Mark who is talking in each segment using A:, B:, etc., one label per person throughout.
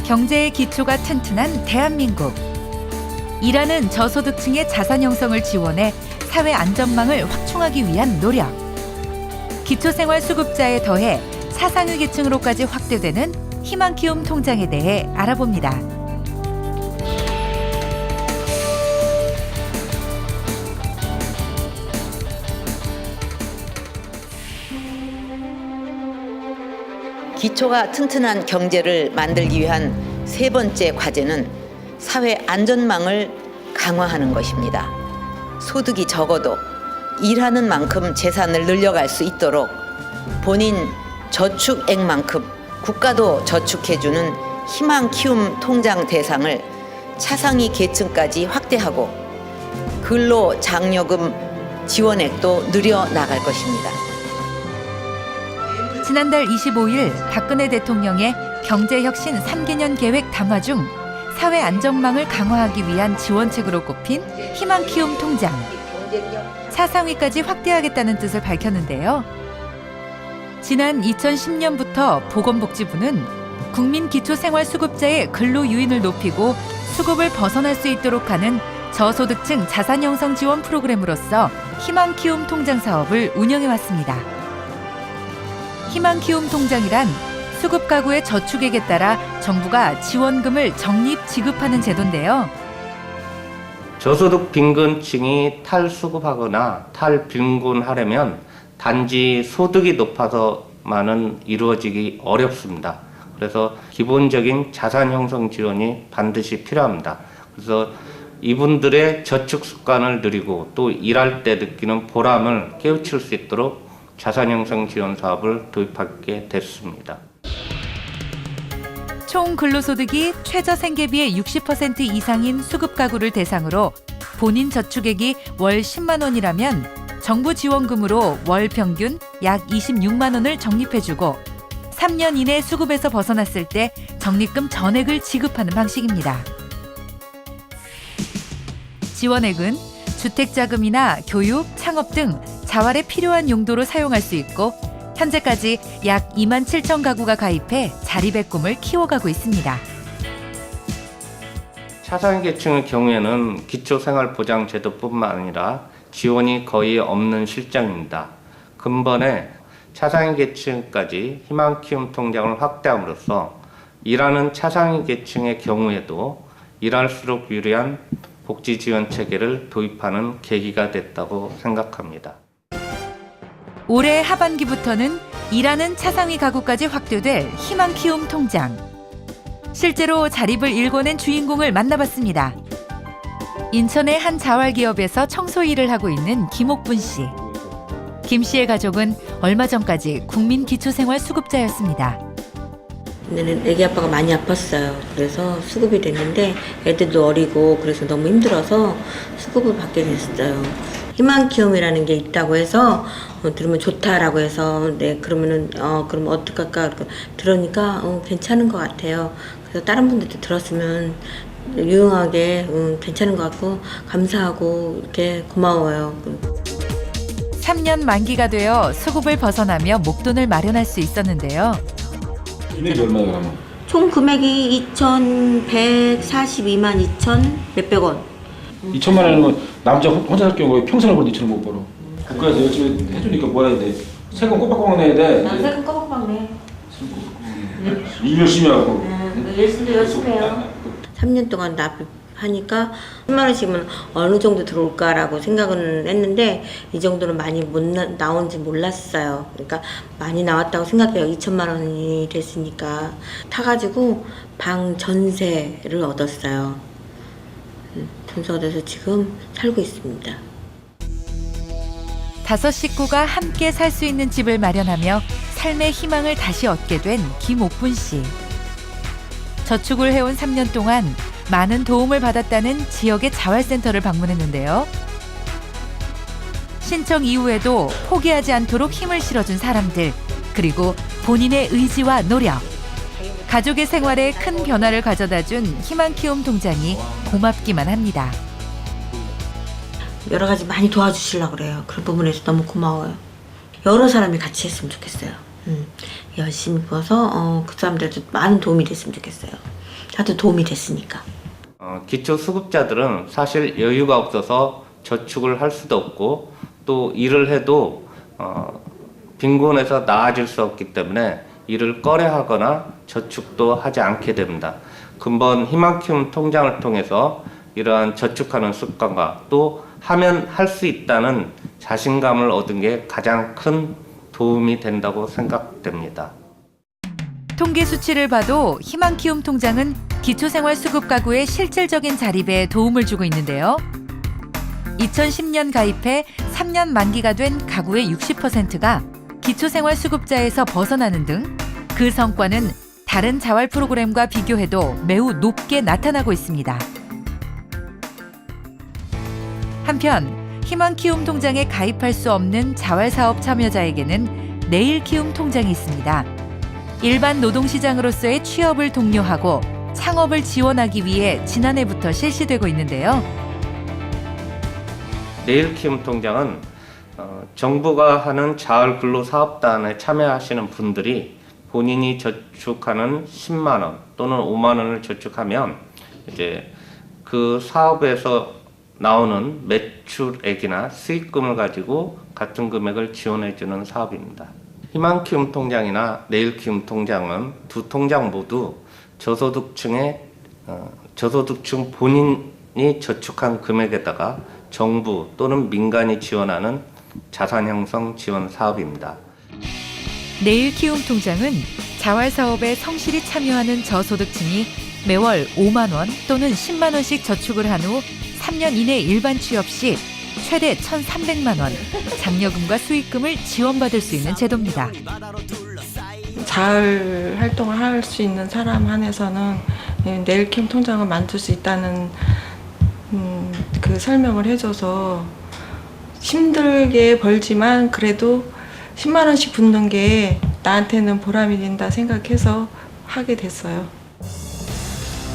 A: 경제의 기초가 튼튼한 대한민국. 일하는 저소득층의 자산 형성을 지원해 사회 안전망을 확충하기 위한 노력. 기초생활수급자에 더해 사상위 계층으로까지 확대되는 희망키움 통장에 대해 알아봅니다.
B: 기초가 튼튼한 경제를 만들기 위한 세 번째 과제는 사회 안전망을 강화하는 것입니다. 소득이 적어도 일하는 만큼 재산을 늘려갈 수 있도록 본인 저축액만큼 국가도 저축해주는 희망키움 통장 대상을 차상위 계층까지 확대하고 근로장려금 지원액도 늘려나갈 것입니다.
A: 지난달 25일 박근혜 대통령의 경제혁신 3개년 계획 담화 중 사회 안전망을 강화하기 위한 지원책으로 꼽힌 희망키움 통장. 사상위까지 확대하겠다는 뜻을 밝혔는데요. 지난 2010년부터 보건복지부는 국민기초생활수급자의 근로유인을 높이고 수급을 벗어날 수 있도록 하는 저소득층 자산형성 지원 프로그램으로서 희망키움 통장 사업을 운영해왔습니다. 희망키움 통장이란 수급 가구의 저축액에 따라 정부가 지원금을 적립 지급하는 제도인데요.
C: 저소득 빈곤층이 탈수급하거나 탈빈곤하려면 단지 소득이 높아서만은 이루어지기 어렵습니다. 그래서 기본적인 자산 형성 지원이 반드시 필요합니다. 그래서 이분들의 저축 습관을 늘리고 또 일할 때 느끼는 보람을 깨우칠 수 있도록 자산 형성 지원 사업을 도입하게 됐습니다.
A: 총 근로소득이 최저 생계비의 60% 이상인 수급 가구를 대상으로 본인 저축액이 월 10만 원이라면 정부 지원금으로 월 평균 약 26만 원을 적립해주고 3년 이내 수급에서 벗어났을 때 적립금 전액을 지급하는 방식입니다. 지원액은 주택자금이나 교육, 창업 등 자활에 필요한 용도로 사용할 수 있고 현재까지 약 2만 7천 가구가 가입해 자립의 꿈을 키워가고 있습니다.
C: 차상위 계층의 경우에는 기초생활보장제도뿐만 아니라 지원이 거의 없는 실정입니다. 근본에 차상위 계층까지 희망키움 통장을 확대함으로써 일하는 차상위 계층의 경우에도 일할수록 유리한 복지 지원 체계를 도입하는 계기가 됐다고 생각합니다.
A: 올해 하반기부터는 일하는 차상위 가구까지 확대될 희망키움 통장. 실제로 자립을 일궈낸 주인공을 만나봤습니다. 인천의 한 자활기업에서 청소 일을 하고 있는 김옥분 씨. 김 씨의 가족은 얼마 전까지 국민기초생활수급자였습니다.
D: 근데는 애기 아빠가 많이 아팠어요. 그래서 수급이 됐는데 애들도 어리고 그래서 너무 힘들어서 수급을 받게 됐어요. 희망키움이라는 게 있다고 해서 들으면 좋다라고 해서 네 그러면은 그럼 어떡할까 들으니까 괜찮은 것 같아요. 그래서 다른 분들도 들었으면 유용하게 괜찮은 것 같고 감사하고 이렇게 고마워요.
A: 3년 만기가 되어 수급을 벗어나며 목돈을 마련할 수 있었는데요.
E: 금액이 얼마예요, 그러면?
D: 총 금액이 2,142만 2천 몇백 원.
E: 2천만 원이면 남자 혼자 할 경우에 평생을 벌 2천을 못 벌어. 국가에서 열심히 해주니까 뭐 해야 돼? 세금 꼬박꼬박 내야 돼.
D: 난 세금 꼬박꼬박 내.
E: 일 열심히 하고.
D: 열심히 해요. 3년 동안 납입하니까 10만 원씩은 어느 정도 들어올까라고 생각은 했는데 이 정도는 많이 못 나온지 몰랐어요. 그러니까 많이 나왔다고 생각해요. 2천만 원이 됐으니까. 타가지고 방 전세를 얻었어요. 전세 얻어서 지금 살고 있습니다.
A: 5 식구가 함께 살 수 있는 집을 마련하며 삶의 희망을 다시 얻게 된 김옥분 씨. 저축을 해온 3년 동안 많은 도움을 받았다는 지역의 자활센터를 방문했는데요. 신청 이후에도 포기하지 않도록 힘을 실어준 사람들, 그리고 본인의 의지와 노력. 가족의 생활에 큰 변화를 가져다준 희망키움 통장이 고맙기만 합니다.
D: 여러 가지 많이 도와주시려고 그래요. 그런 부분에서 너무 고마워요. 여러 사람이 같이 했으면 좋겠어요. 열심히 부어서 그 사람들한테 많은 도움이 됐으면 좋겠어요. 저도 도움이 됐으니까.
C: 기초수급자들은 사실 여유가 없어서 저축을 할 수도 없고 또 일을 해도 빈곤해서 나아질 수 없기 때문에 일을 꺼려하거나 저축도 하지 않게 됩니다. 근본 희망키움 통장을 통해서 이러한 저축하는 습관과 또 하면 할 수 있다는 자신감을 얻은 게 가장 큰 도움이 된다고 생각됩니다.
A: 통계 수치를 봐도 희망키움 통장은 기초생활수급 가구의 실질적인 자립에 도움을 주고 있는데요. 2010년 가입해 3년 만기가 된 가구의 60%가 기초생활수급자에서 벗어나는 등 그 성과는 다른 자활 프로그램과 비교해도 매우 높게 나타나고 있습니다. 한편 희망키움 통장에 가입할 수 없는 자활사업 참여자에게는 내일키움 통장이 있습니다. 일반 노동시장으로서의 취업을 독려하고 창업을 지원하기 위해 지난해부터 실시되고 있는데요.
C: 내일키움 통장은 정부가 하는 자활근로사업단에 참여하시는 분들이 본인이 저축하는 10만 원 또는 5만 원을 저축하면 이제 그 사업에서 나오는 매출액이나 수익금을 가지고 같은 금액을 지원해주는 사업입니다. 희망키움 통장이나 내일키움 통장은 두 통장 모두 저소득층 본인이 저축한 금액에다가 정부 또는 민간이 지원하는 자산형성 지원 사업입니다.
A: 내일키움 통장은 자활사업에 성실히 참여하는 저소득층이 매월 5만 원 또는 10만 원씩 저축을 한 후 3년 이내 일반 취업 시 최대 1,300만 원 장려금과 수익금을 지원받을 수 있는 제도입니다.
F: 자활 활동을 할 수 있는 사람 한해서는 내일키움 통장을 만들 수 있다는 그 설명을 해줘서 힘들게 벌지만 그래도 10만 원씩 붓는 게 나한테는 보람이 된다 생각해서 하게 됐어요.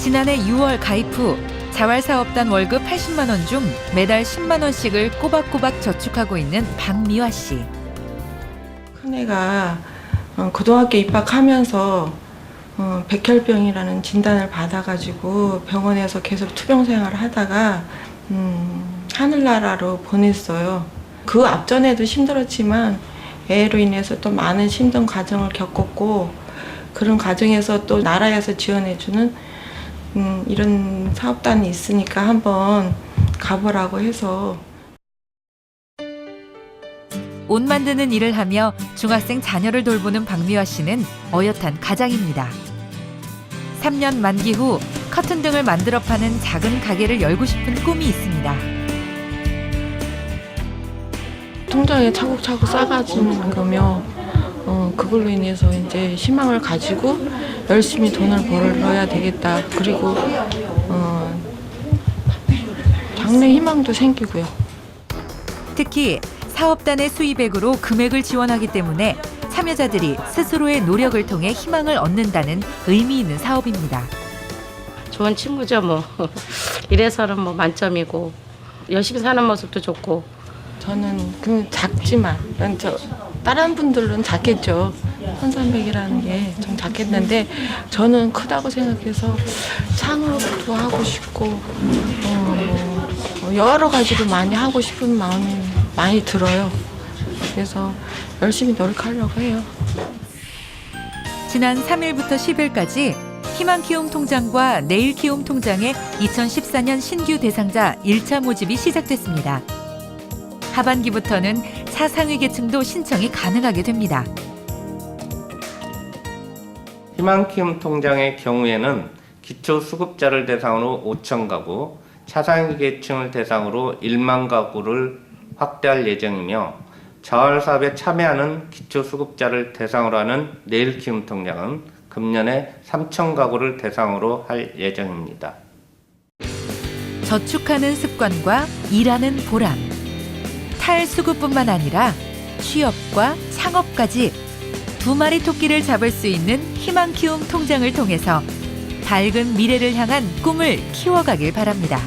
A: 지난해 6월 가입 후 자활사업단 월급 80만 원 중 매달 10만 원씩을 꼬박꼬박 저축하고 있는 박미화 씨.
F: 큰애가 고등학교 입학하면서 백혈병이라는 진단을 받아가지고 병원에서 계속 투병 생활을 하다가 하늘나라로 보냈어요. 그 앞전에도 힘들었지만 애로 인해서 또 많은 힘든 과정을 겪었고 그런 과정에서 또 나라에서 지원해주는 이런 사업단이 있으니까 한번 가보라고 해서.
A: 옷 만드는 일을 하며 중학생 자녀를 돌보는 박미화 씨는 어엿한 가장입니다. 3년 만기 후 커튼 등을 만들어 파는 작은 가게를 열고 싶은 꿈이 있습니다.
F: 통장에 차곡차곡 쌓아지는 거며 그걸로 인해서 이제 희망을 가지고 열심히 돈을 벌어야 되겠다. 그리고 장래 희망도 생기고요.
A: 특히 사업단의 수입액으로 금액을 지원하기 때문에 참여자들이 스스로의 노력을 통해 희망을 얻는다는 의미 있는 사업입니다.
G: 좋은 친구죠 뭐. 이래서는 뭐 만점이고 열심히 사는 모습도 좋고.
F: 저는 그 작지만 다른 분들은 작겠죠. 1,300이라는 게 좀 작겠는데 저는 크다고 생각해서 창업도 하고 싶고 여러 가지로 많이 하고 싶은 마음이 많이 들어요. 그래서 열심히 노력하려고 해요.
A: 지난 3일부터 10일까지 희망키움 통장과 내일키움 통장의 2014년 신규 대상자 1차 모집이 시작됐습니다. 하반기부터는 차상위 계층도 신청이 가능하게 됩니다.
C: 희망키움 통장의 경우에는 기초수급자를 대상으로 5천 가구, 차상위 계층을 대상으로 1만 가구를 확대할 예정이며 자활사업에 참여하는 기초수급자를 대상으로 하는 내일키움 통장은 금년에 3천 가구를 대상으로 할 예정입니다.
A: 저축하는 습관과 일하는 보람, 탈수급뿐만 아니라 취업과 창업까지 두 마리 토끼를 잡을 수 있는 희망키움 통장을 통해서 밝은 미래를 향한 꿈을 키워가길 바랍니다.